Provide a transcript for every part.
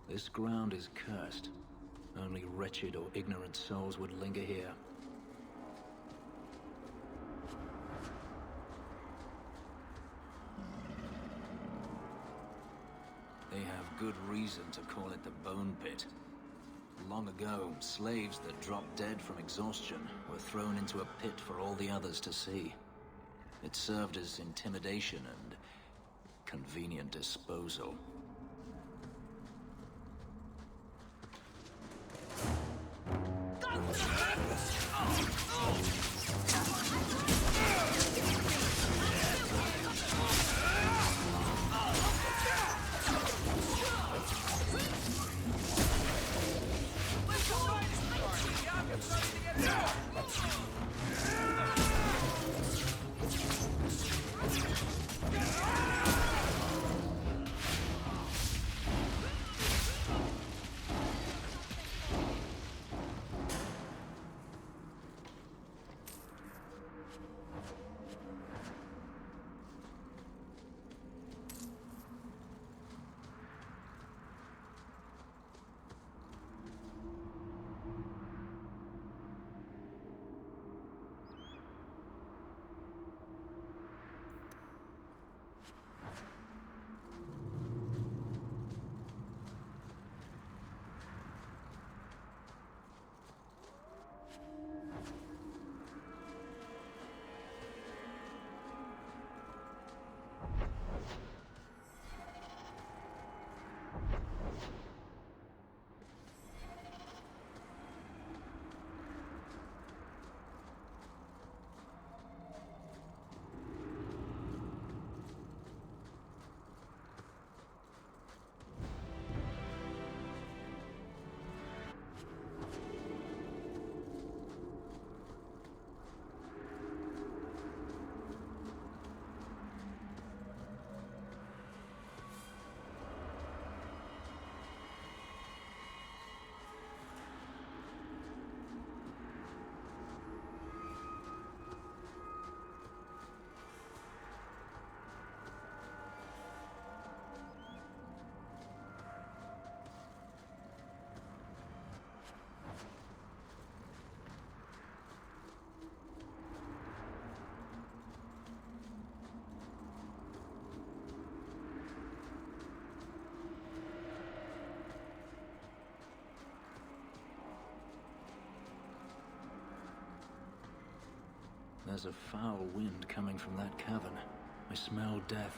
This ground is cursed. Only wretched or ignorant souls would linger here. They have good reason to call it the Bone Pit. Long ago, slaves that dropped dead from exhaustion were thrown into a pit for all the others to see. It served as intimidation and convenient disposal. There's a foul wind coming from that cavern. I smell death.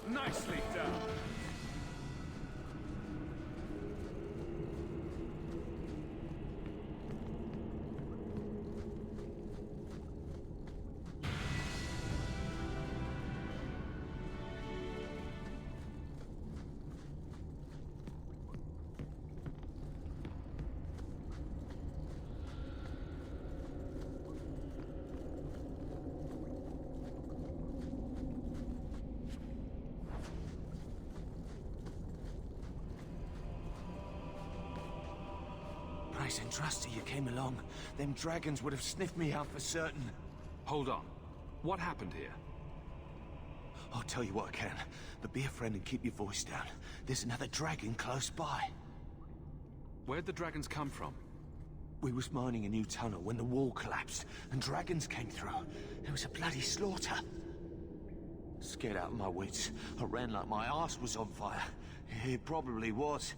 Nicely done. Nice and trusty you came along. Them dragons would have sniffed me out for certain. Hold on. What happened here? I'll tell you what I can, but be a friend and keep your voice down. There's another dragon close by. Where'd the dragons come from? We was mining a new tunnel when the wall collapsed, and dragons came through. There was a bloody slaughter. Scared out of my wits, I ran like my arse was on fire. It probably was,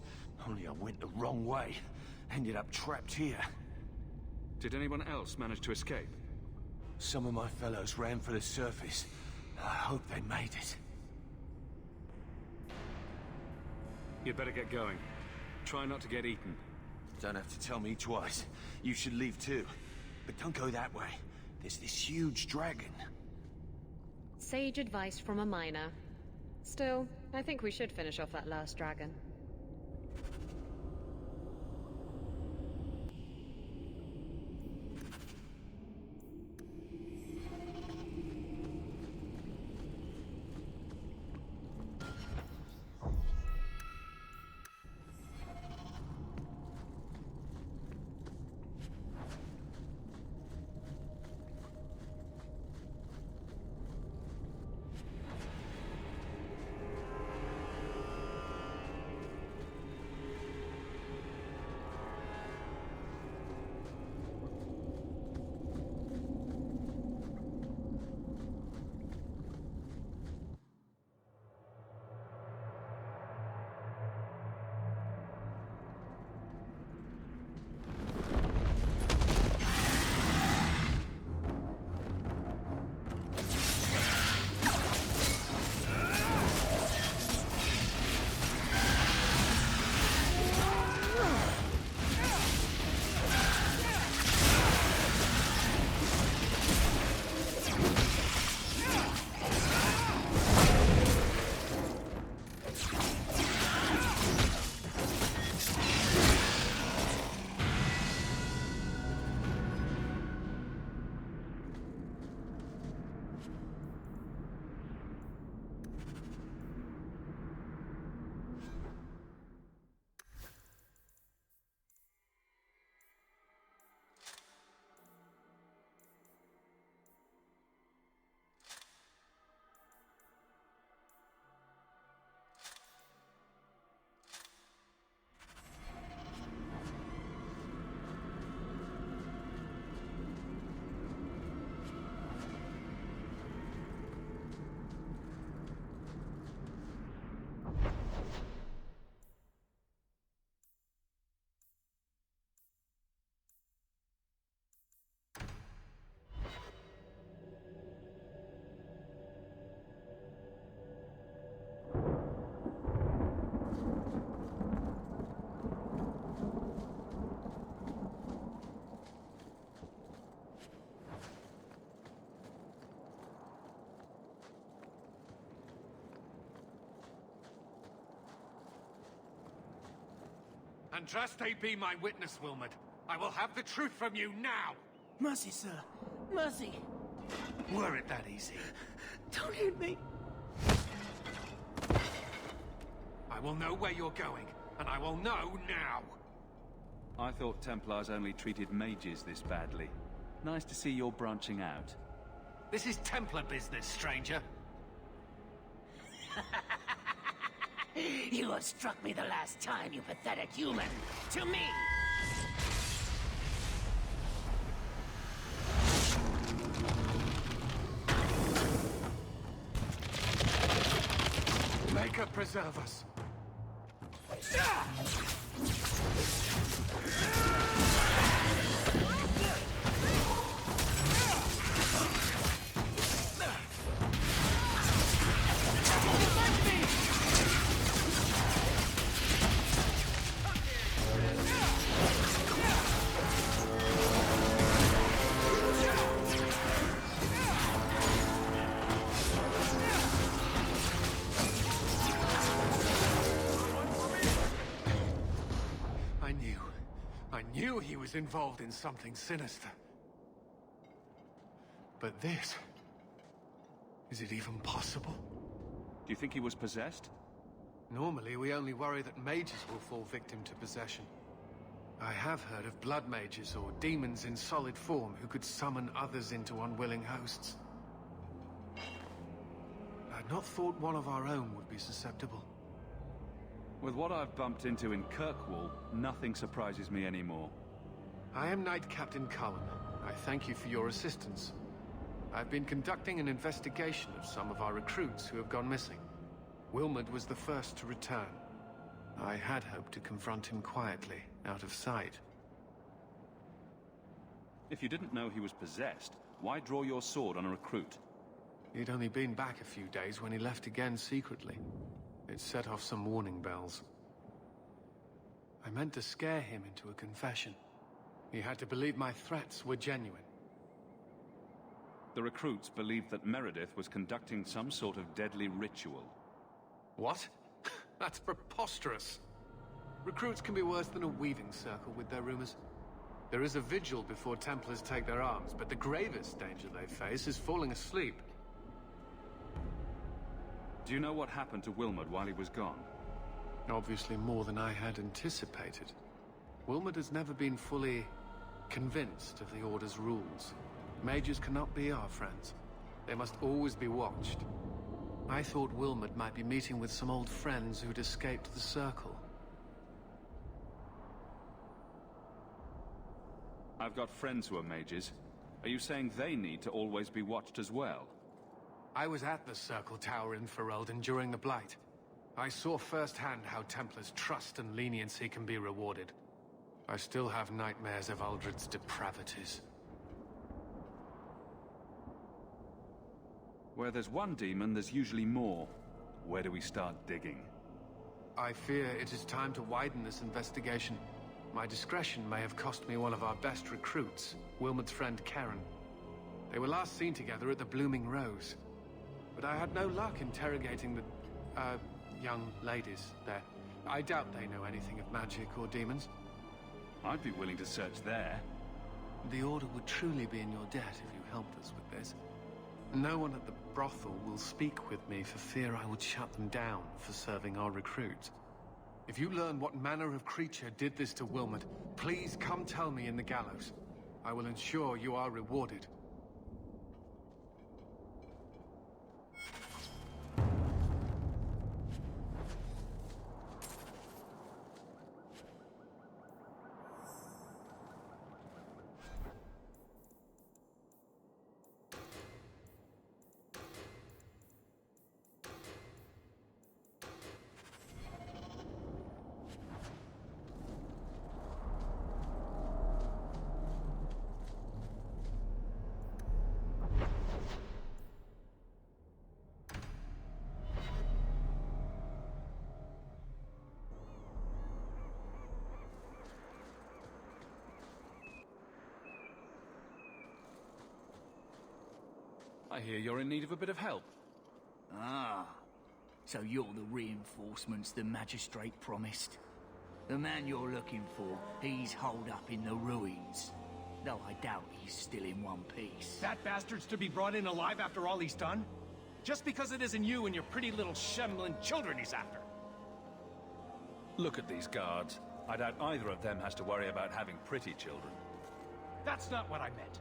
only I went the wrong way. Ended up trapped here. Did anyone else manage to escape? Some of my fellows ran for the surface. I hope they made it. You'd better get going. Try not to get eaten. Don't have to tell me twice. You should leave too. But don't go that way. There's this huge dragon. Sage advice from a miner. Still, I think we should finish off that last dragon. Andraste be my witness, Wilmot. I will have the truth from you now! Mercy, sir. Mercy. Were it that easy? Don't hit me. I will know where you're going, and I will know now! I thought Templars only treated mages this badly. Nice to see you're branching out. This is Templar business, stranger. You have struck me the last time, you pathetic human. To me! Maker preserve us. thought he was involved in something sinister. But this... is it even possible? Do you think he was possessed? Normally, we only worry that mages will fall victim to possession. I have heard of blood mages or demons in solid form who could summon others into unwilling hosts. I'd not thought one of our own would be susceptible. With what I've bumped into in Kirkwall, nothing surprises me anymore. I am Knight Captain Cullen. I thank you for your assistance. I've been conducting an investigation of some of our recruits who have gone missing. Wilmot was the first to return. I had hoped to confront him quietly, out of sight. If you didn't know he was possessed, why draw your sword on a recruit? He'd only been back a few days when he left again secretly. It set off some warning bells. I meant to scare him into a confession. He had to believe my threats were genuine. The recruits believed that Meredith was conducting some sort of deadly ritual. What? That's preposterous. Recruits can be worse than a weaving circle with their rumors. There is a vigil before Templars take their arms, but the gravest danger they face is falling asleep. Do you know what happened to Wilmot while he was gone? Obviously more than I had anticipated. Wilmot has never been fully convinced of the Order's rules. Mages cannot be our friends. They must always be watched. I thought Wilmot might be meeting with some old friends who'd escaped the Circle. I've got friends who are mages. Are you saying they need to always be watched as well? I was at the Circle Tower in Ferelden during the Blight. I saw firsthand how Templars' trust and leniency can be rewarded. I still have nightmares of Uldred's depravities. Where there's one demon, there's usually more. Where do we start digging? I fear it is time to widen this investigation. My discretion may have cost me one of our best recruits, Wilmot's friend Karen. They were last seen together at the Blooming Rose. But I had no luck interrogating the, young ladies there. I doubt they know anything of magic or demons. I'd be willing to search there. The Order would truly be in your debt if you helped us with this. No one at the brothel will speak with me for fear I would shut them down for serving our recruits. If you learn what manner of creature did this to Wilmot, please come tell me in the gallows. I will ensure you are rewarded. I hear you're in need of a bit of help. Ah, so you're the reinforcements the Magistrate promised. The man you're looking for, he's holed up in the ruins. Though I doubt he's still in one piece. That bastard's to be brought in alive after all he's done? Just because it isn't you and your pretty little shambling children he's after. Look at these guards. I doubt either of them has to worry about having pretty children. That's not what I meant.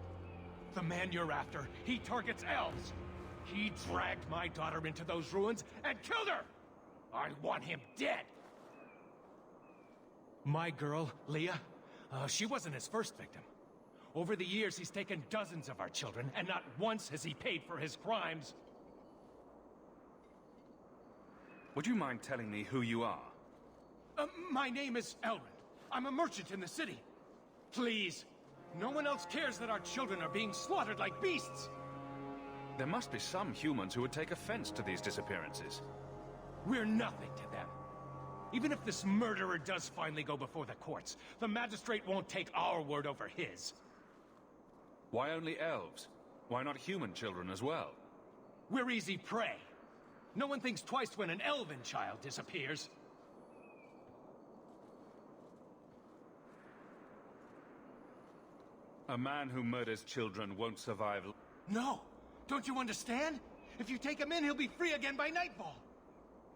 The man you're after, he targets elves. He dragged my daughter into those ruins and killed her! I want him dead! My girl, Leah, she wasn't his first victim. Over the years, he's taken dozens of our children, and not once has he paid for his crimes. Would you mind telling me who you are? My name is Elrond. I'm a merchant in the city. Please, no one else cares that our children are being slaughtered like beasts. There must be some humans who would take offense to these disappearances. We're nothing to them. Even if this murderer does finally go before the courts, the Magistrate won't take our word over his. Why only elves? Why not human children as well? We're easy prey. No one thinks twice when an elven child disappears. A man who murders children won't survive. No! Don't you understand? If you take him in, he'll be free again by nightfall.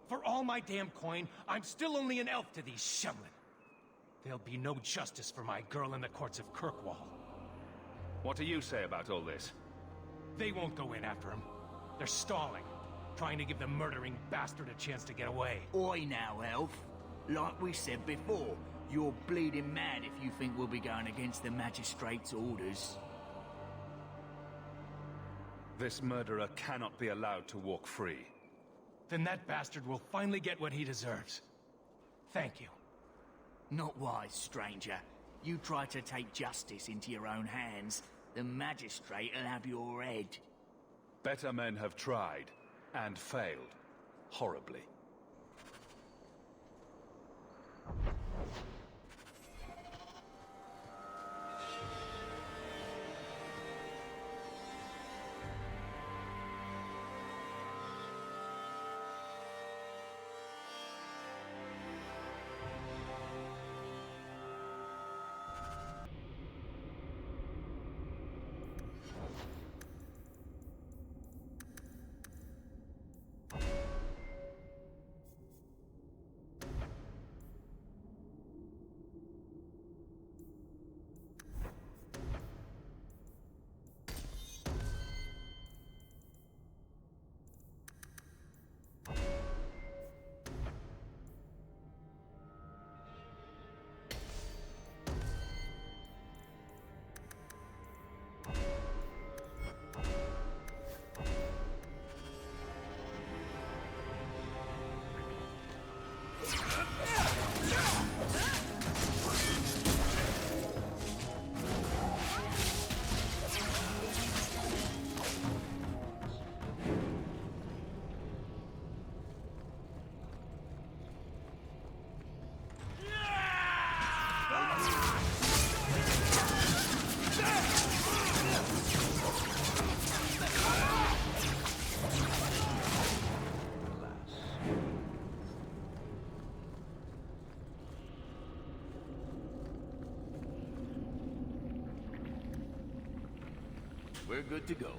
For all my damn coin, I'm still only an elf to these Shumlin. There'll be no justice for my girl in the courts of Kirkwall. What do you say about all this? They won't go in after him. They're stalling, trying to give the murdering bastard a chance to get away. Oi now, elf. Like we said before, you're bleeding mad if you think we'll be going against the magistrate's orders. This murderer cannot be allowed to walk free. Then that bastard will finally get what he deserves. Thank you. Not wise, stranger. You try to take justice into your own hands, the magistrate'll have your head. Better men have tried, and failed. Horribly. We're good to go.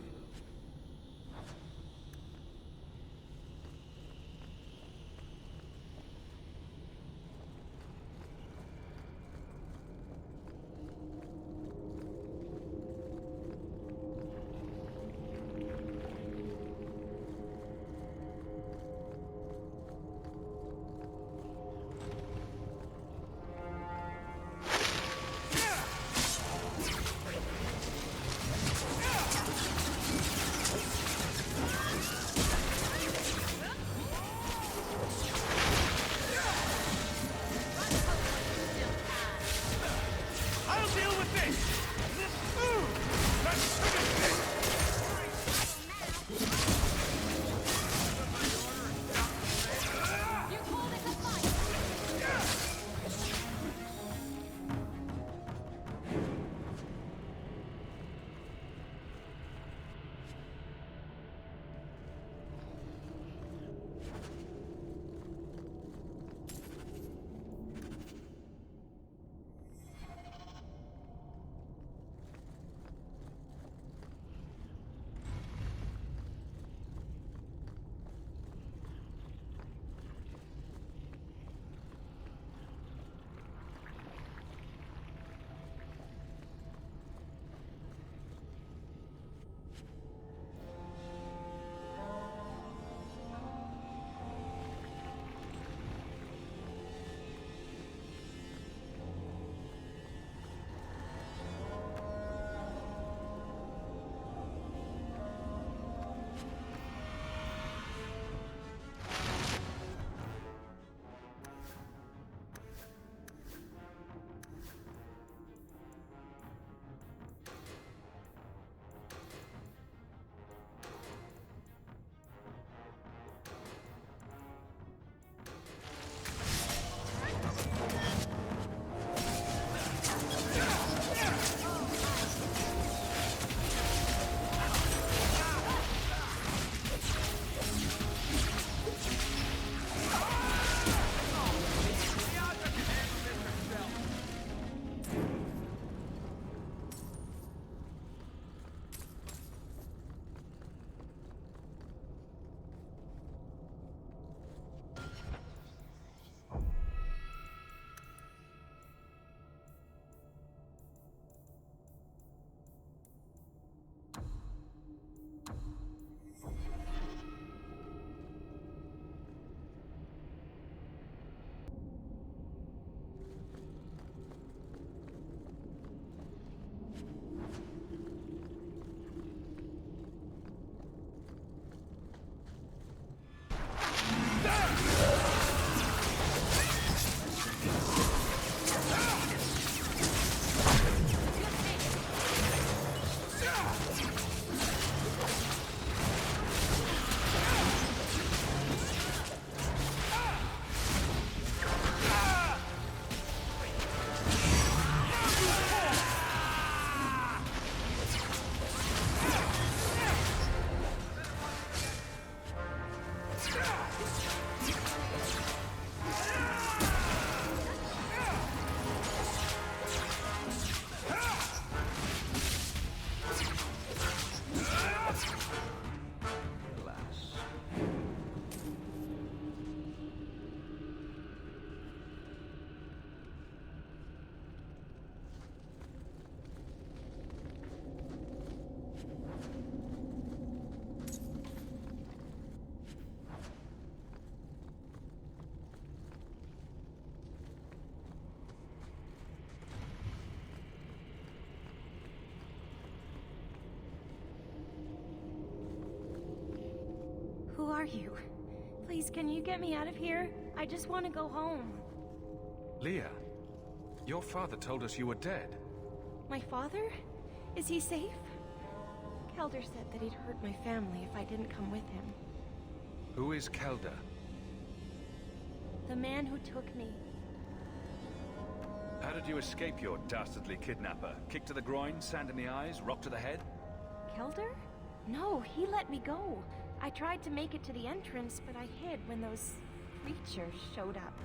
Who are you? Please, can you get me out of here? I just want to go home. Leah, your father told us you were dead. My father? Is he safe? Kelder said that he'd hurt my family if I didn't come with him. Who is Kelder? The man who took me. How did you escape your dastardly kidnapper? Kick to the groin, sand in the eyes, rock to the head? Kelder? No, he let me go. I tried to make it to the entrance, but I hid when those creatures showed up.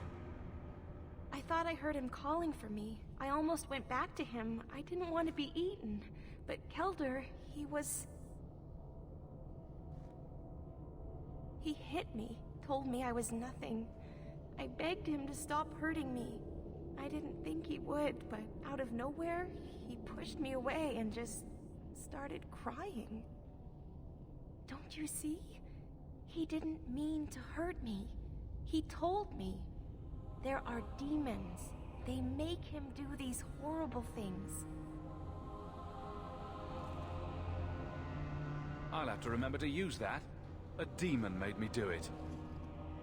I thought I heard him calling for me. I almost went back to him. I didn't want to be eaten. But Kelder, he hit me, told me I was nothing. I begged him to stop hurting me. I didn't think he would, but out of nowhere, he pushed me away and just started crying. Don't you see? He didn't mean to hurt me. He told me. There are demons. They make him do these horrible things. I'll have to remember to use that. A demon made me do it.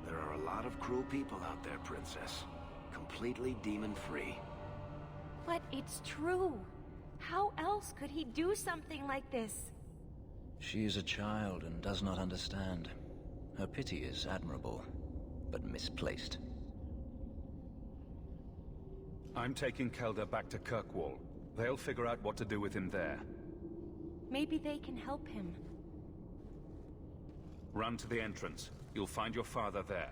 There are a lot of cruel people out there, Princess. Completely demon-free. But it's true. How else could he do something like this? She is a child and does not understand. Her pity is admirable, but misplaced. I'm taking Kelder back to Kirkwall. They'll figure out what to do with him there. Maybe they can help him. Run to the entrance. You'll find your father there.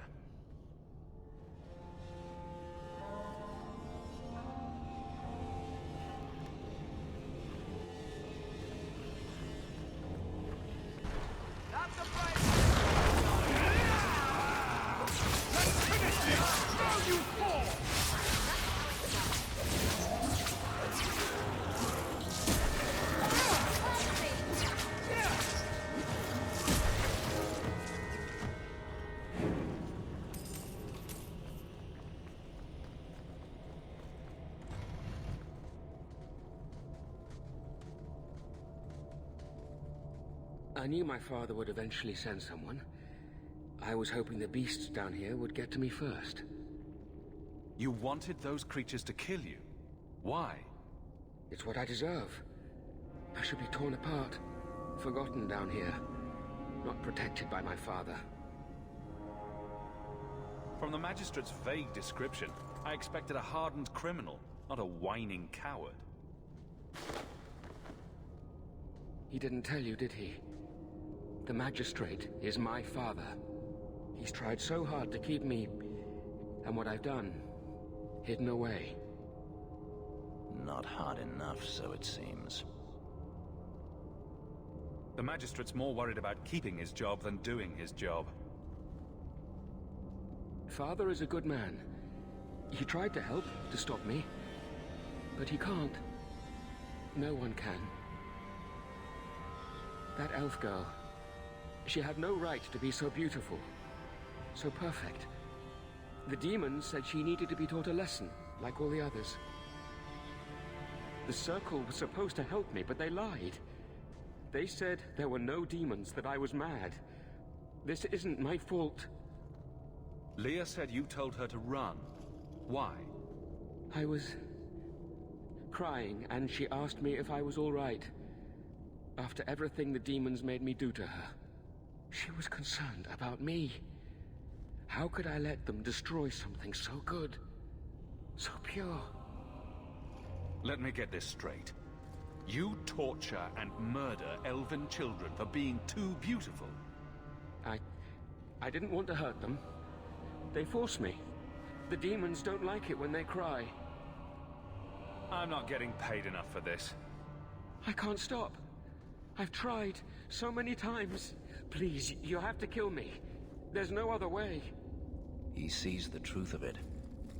I knew my father would eventually send someone. I was hoping the beasts down here would get to me first. You wanted those creatures to kill you? Why? It's what I deserve. I should be torn apart, forgotten down here, not protected by my father. From the Magistrate's vague description, I expected a hardened criminal, not a whining coward. He didn't tell you, did he? The Magistrate is my father. He's tried so hard to keep me, and what I've done, hidden away. Not hard enough, so it seems. The Magistrate's more worried about keeping his job than doing his job. Father is a good man. He tried to help, to stop me. But he can't. No one can. That elf girl, she had no right to be so beautiful, so perfect. The demons said she needed to be taught a lesson, like all the others. The Circle was supposed to help me, but they lied. They said there were no demons, that I was mad. This isn't my fault. Leah said you told her to run. Why? I was crying, and she asked me if I was all right. After everything the demons made me do to her. She was concerned about me. How could I let them destroy something so good? So pure? Let me get this straight. You torture and murder elven children for being too beautiful. I didn't want to hurt them. They forced me. The demons don't like it when they cry. I'm not getting paid enough for this. I can't stop. I've tried so many times. Please, you have to kill me. There's no other way. He sees the truth of it.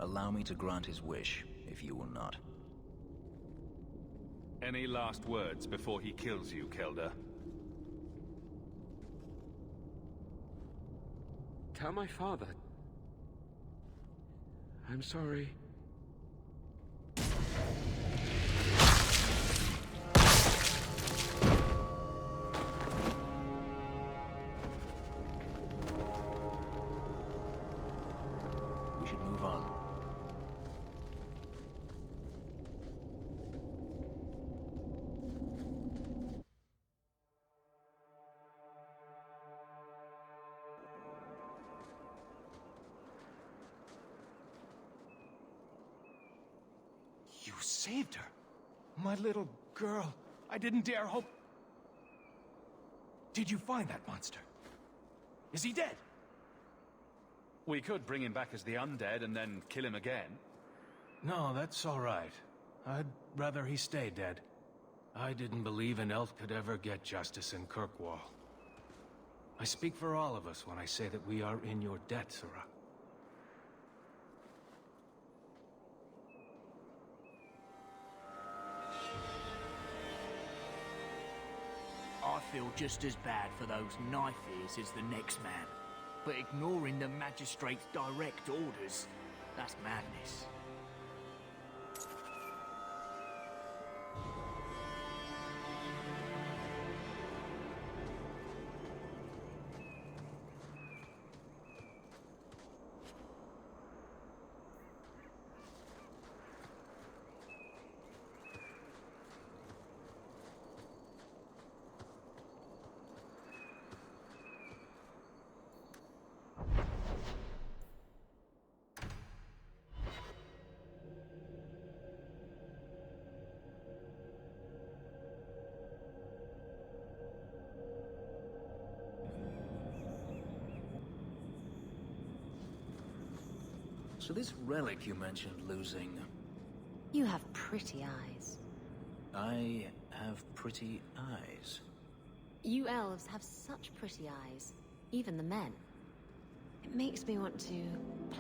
Allow me to grant his wish, if you will not. Any last words before he kills you, Kelder? Tell my father. I'm sorry. saved her. My little girl. I didn't dare hope... Did you find that monster? Is he dead? We could bring him back as the undead and then kill him again. No, that's all right. I'd rather he stay dead. I didn't believe an elf could ever get justice in Kirkwall. I speak for all of us when I say that we are in your debt, Sirrah. I feel just as bad for those knife ears as the next man. But ignoring the magistrate's direct orders, that's madness. So this relic you mentioned losing... You have pretty eyes. I have pretty eyes. You elves have such pretty eyes. Even the men. It makes me want to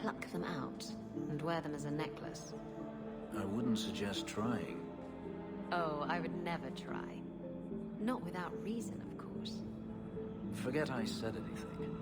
pluck them out and wear them as a necklace. I wouldn't suggest trying. Oh, I would never try. Not without reason, of course. Forget I said anything.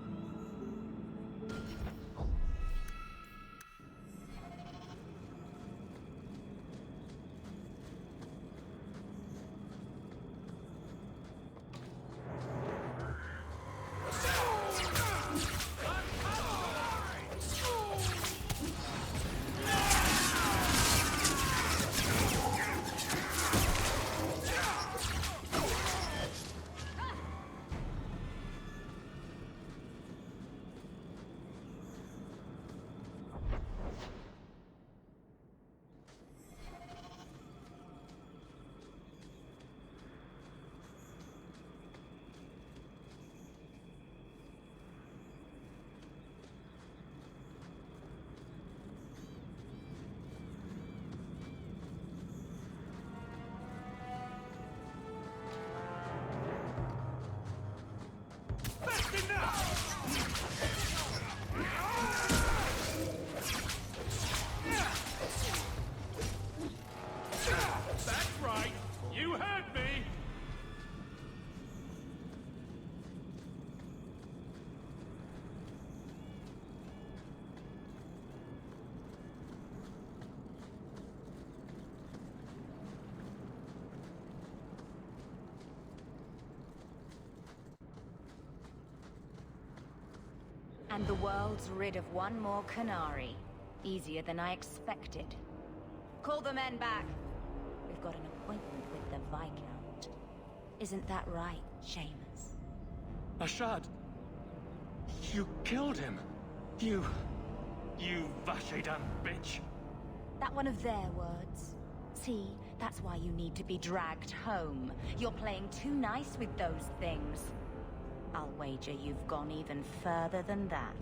That's right! You heard me! And the world's rid of one more Canary. Easier than I expected. Call the men back. We've got an appointment with the Viscount. Isn't that right, Сеймус? Ashad! You killed him! You Vashedan bitch! That one of their words. See, that's why you need to be dragged home. You're playing too nice with those things. I'll wager you've gone even further than that.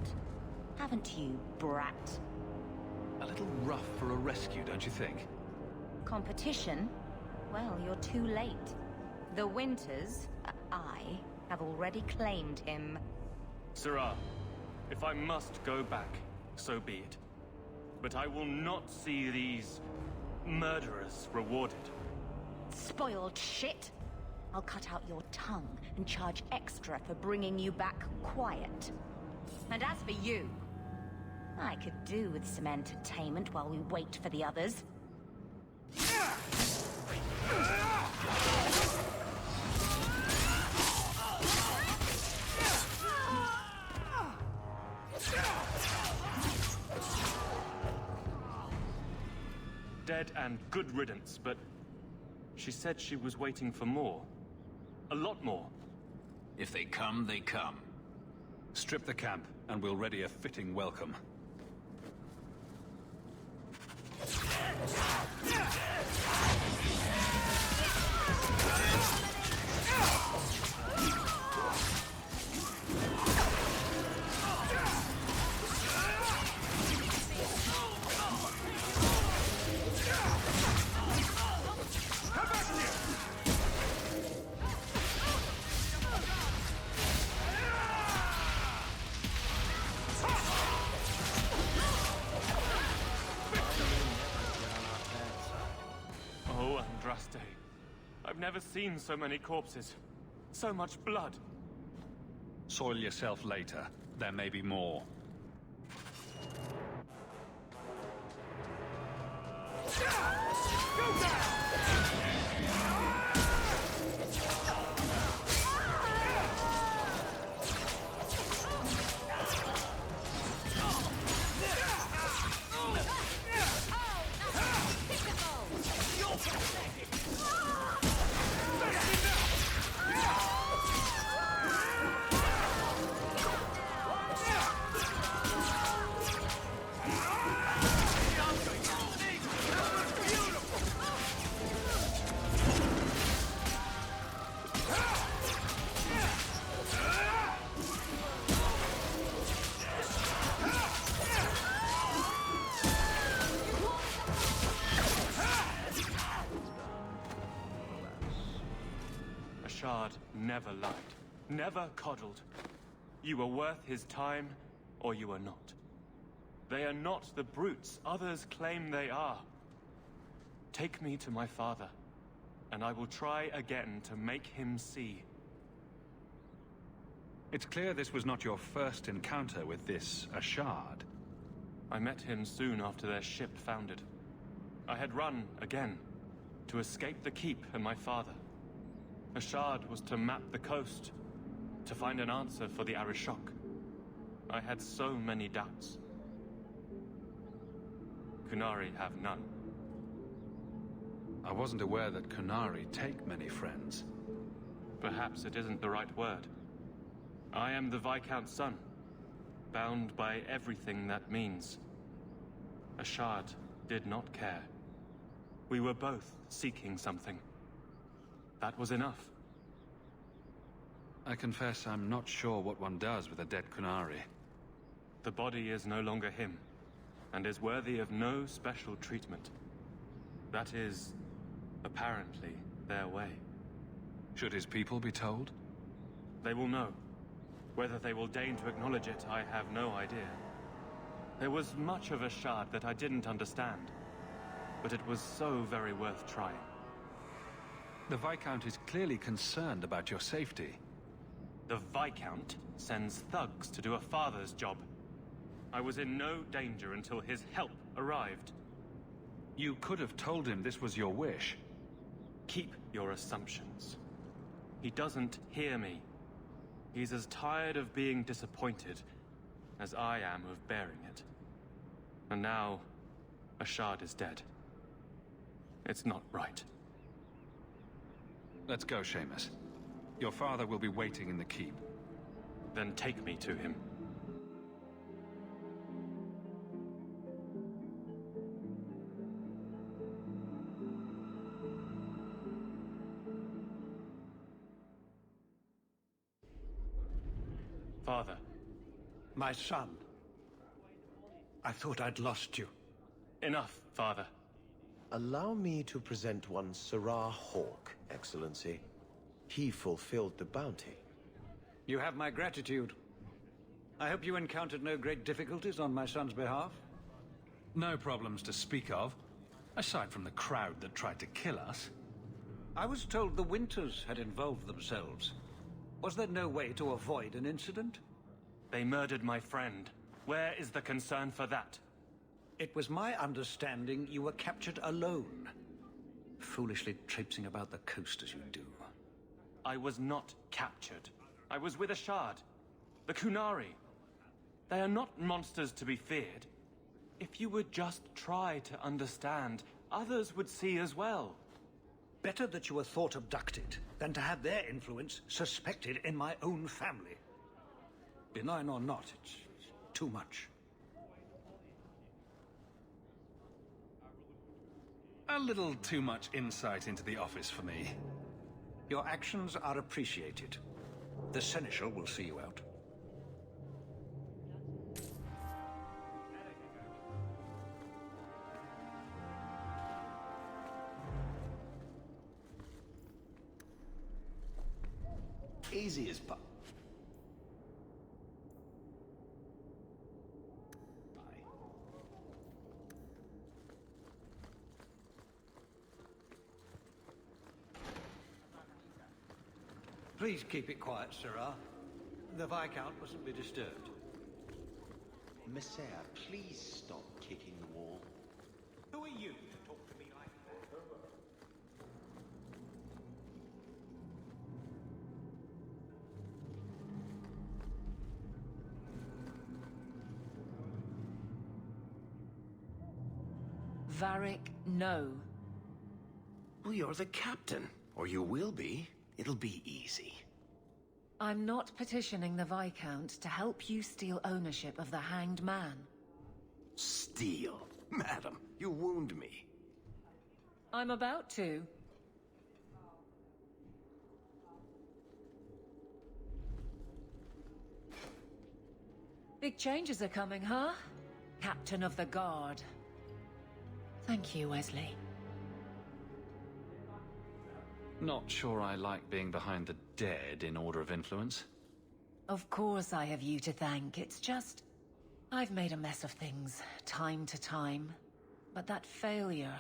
Haven't you, brat? A little rough for a rescue, don't you think? Competition? Well, you're too late. The Winters, I, have already claimed him. Sirrah, if I must go back, so be it. But I will not see these... murderers rewarded. Spoiled shit! I'll cut out your tongue and charge extra for bringing you back quiet. And as for you, I could do with some entertainment while we wait for the others. Dead and good riddance, but she said she was waiting for more. A lot more. If they come, they come. Strip the camp, and we'll ready a fitting welcome. I've never seen so many corpses. So much blood. Soil yourself later. There may be more. Go down! Never lied. Never coddled. You were worth his time, or you are not. They are not the brutes others claim they are. Take me to my father, and I will try again to make him see. It's clear this was not your first encounter with this Ashard. I met him soon after their ship foundered. I had run again, to escape the keep and my father. Ashard was to map the coast, to find an answer for the Arishok. I had so many doubts. Kunari have none. I wasn't aware that Kunari take many friends. Perhaps it isn't the right word. I am the Viscount's son, bound by everything that means. Ashard did not care. We were both seeking something. That was enough. I confess I'm not sure what one does with a dead Kunari. The body is no longer him, and is worthy of no special treatment. That is, apparently, their way. Should his people be told? They will know. Whether they will deign to acknowledge it, I have no idea. There was much of Ashard that I didn't understand, but it was so very worth trying. The Viscount is clearly concerned about your safety. The Viscount sends thugs to do a father's job. I was in no danger until his help arrived. You could have told him this was your wish. Keep your assumptions. He doesn't hear me. He's as tired of being disappointed as I am of bearing it. And now, Ashard is dead. It's not right. Let's go, Сеймус. Your father will be waiting in the keep. Then take me to him. Father. My son. I thought I'd lost you. Enough, Father. Allow me to present one Sirrah Houk, Excellency. He fulfilled the bounty. You have my gratitude. I hope you encountered no great difficulties on my son's behalf. No problems to speak of, aside from the crowd that tried to kill us. I was told the Winters had involved themselves. Was there no way to avoid an incident? They murdered my friend. Where is the concern for that? It was my understanding you were captured alone. Foolishly traipsing about the coast as you do. I was not captured. I was with Ashard. The Kunari. They are not monsters to be feared. If you would just try to understand, others would see as well. Better that you were thought abducted than to have their influence suspected in my own family. Benign or not, it's too much. A little too much insight into the office for me. Your actions are appreciated. The Seneschal will see you out. Easy as pu- Please keep it quiet, Sirrah. The Viscount mustn't be disturbed. Messere, please stop kicking the wall. Who are you to talk to me like that? Varric, no. Well, you're the captain. Or you will be. It'll be easy. I'm not petitioning the Viscount to help you steal ownership of the Hanged Man. Steal? Madam, you wound me. I'm about to. Big changes are coming, huh? Captain of the Guard. Thank you, Wesley. Not sure I like being behind the dead in order of influence. Of course I have you to thank. It's just... I've made a mess of things, time to time. But that failure...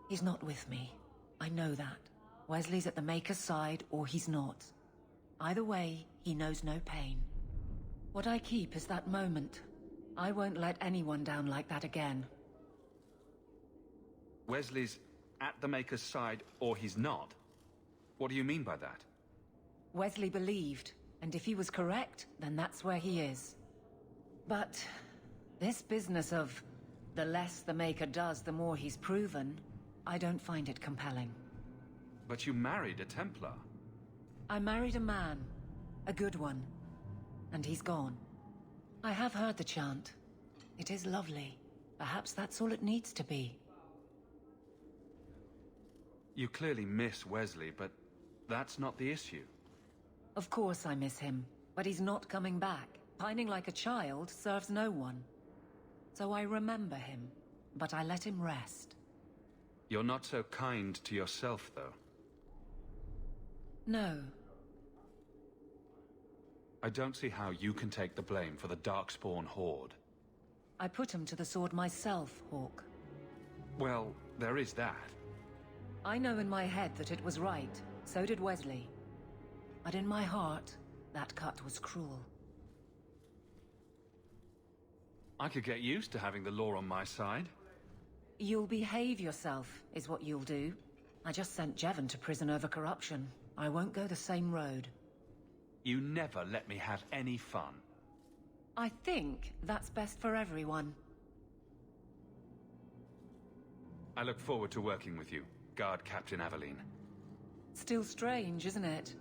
He's not with me. I know that. Wesley's at the Maker's side, or he's not. Either way, he knows no pain. What I keep is that moment. I won't let anyone down like that again. Wesley's at the Maker's side, or he's not? What do you mean by that? Wesley believed, and if he was correct, then that's where he is. But this business of the less the Maker does, the more he's proven, I don't find it compelling. But you married a Templar. I married a man, a good one, and he's gone. I have heard the chant. It is lovely. Perhaps that's all it needs to be. You clearly miss Wesley, but that's not the issue. Of course I miss him, but he's not coming back. Pining like a child serves no one. So I remember him, but I let him rest. You're not so kind to yourself, though. No. I don't see how you can take the blame for the Darkspawn Horde. I put him to the sword myself, Hawk. Well, there is that. I know in my head that it was right. So did Wesley. But in my heart, that cut was cruel. I could get used to having the law on my side. You'll behave yourself, is what you'll do. I just sent Jevon to prison over corruption. I won't go the same road. You never let me have any fun. I think that's best for everyone. I look forward to working with you, Guard Captain Aveline. Still strange, isn't it?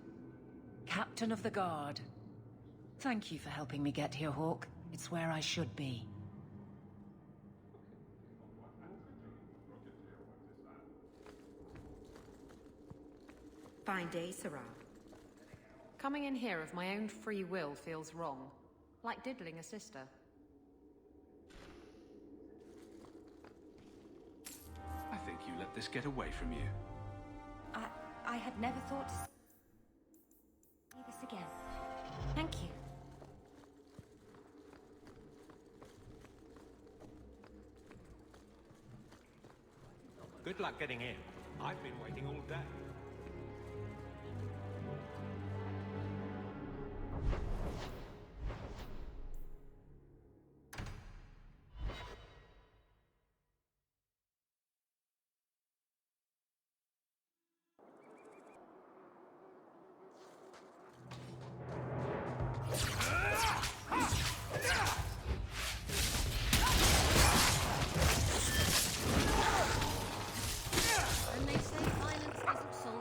Captain of the Guard. Thank you for helping me get here, Hawk. It's where I should be. Fine day, Sirrah. Coming in here of my own free will feels wrong. Like diddling a sister. I think you let this get away from you. I had never thought to see this again. Thank you. Good luck getting in. I've been waiting all day. And they say violence doesn't solve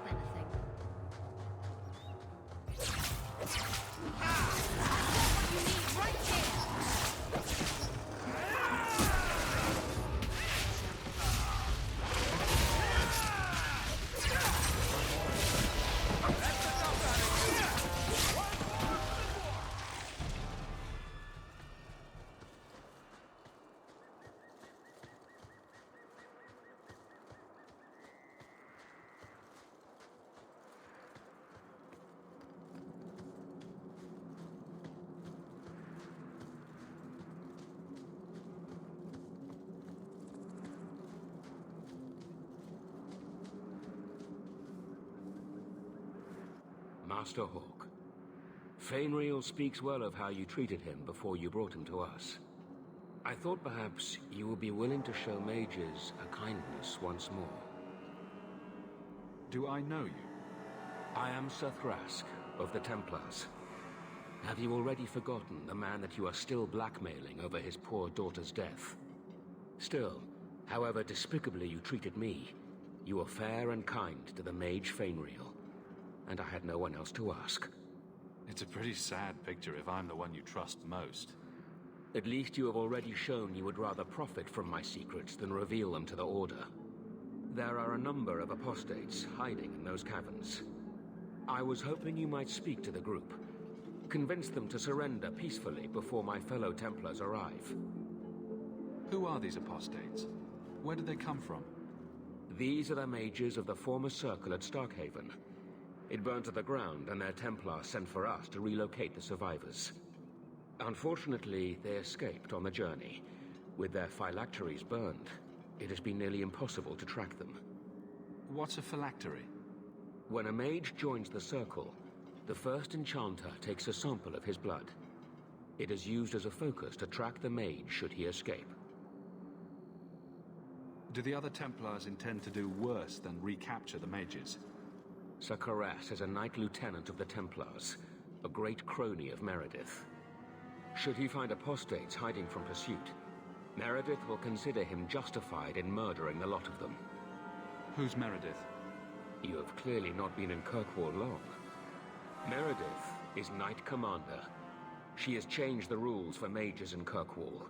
Master Hawk. Fenriel speaks well of how you treated him before you brought him to us. I thought perhaps you would be willing to show mages a kindness once more. Do I know you? I am Sir Thrask, of the Templars. Have you already forgotten the man that you are still blackmailing over his poor daughter's death? Still, however despicably you treated me, you were fair and kind to the mage Fenriel, and I had no one else to ask. It's a pretty sad picture if I'm the one you trust most. At least you have already shown you would rather profit from my secrets than reveal them to the Order. There are a number of apostates hiding in those caverns. I was hoping you might speak to the group. Convince them to surrender peacefully before my fellow Templars arrive. Who are these apostates? Where did they come from? These are the mages of the former circle at Starkhaven. It burned to the ground, and their Templars sent for us to relocate the survivors. Unfortunately, they escaped on the journey. With their phylacteries burned, it has been nearly impossible to track them. What's a phylactery? When a mage joins the circle, the first enchanter takes a sample of his blood. It is used as a focus to track the mage should he escape. Do the other Templars intend to do worse than recapture the mages? Sir Karas is a Knight Lieutenant of the Templars, a great crony of Meredith. Should he find apostates hiding from pursuit, Meredith will consider him justified in murdering the lot of them. Who's Meredith? You have clearly not been in Kirkwall long. Meredith is Knight Commander. She has changed the rules for mages in Kirkwall.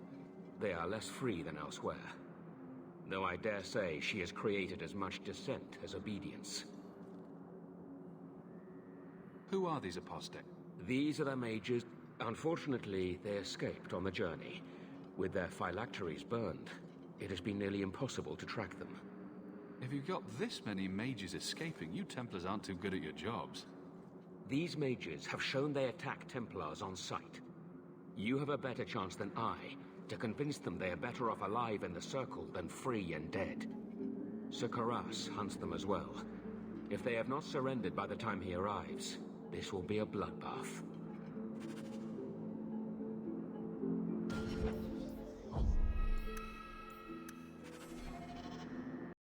They are less free than elsewhere. Though I dare say she has created as much dissent as obedience. Who are these apostates? These are the mages. Unfortunately, they escaped on the journey. With their phylacteries burned, it has been nearly impossible to track them. If you've got this many mages escaping, you Templars aren't too good at your jobs. These mages have shown they attack Templars on sight. You have a better chance than I to convince them they are better off alive in the Circle than free and dead. Sir Karas hunts them as well. If they have not surrendered by the time he arrives, this will be a bloodbath.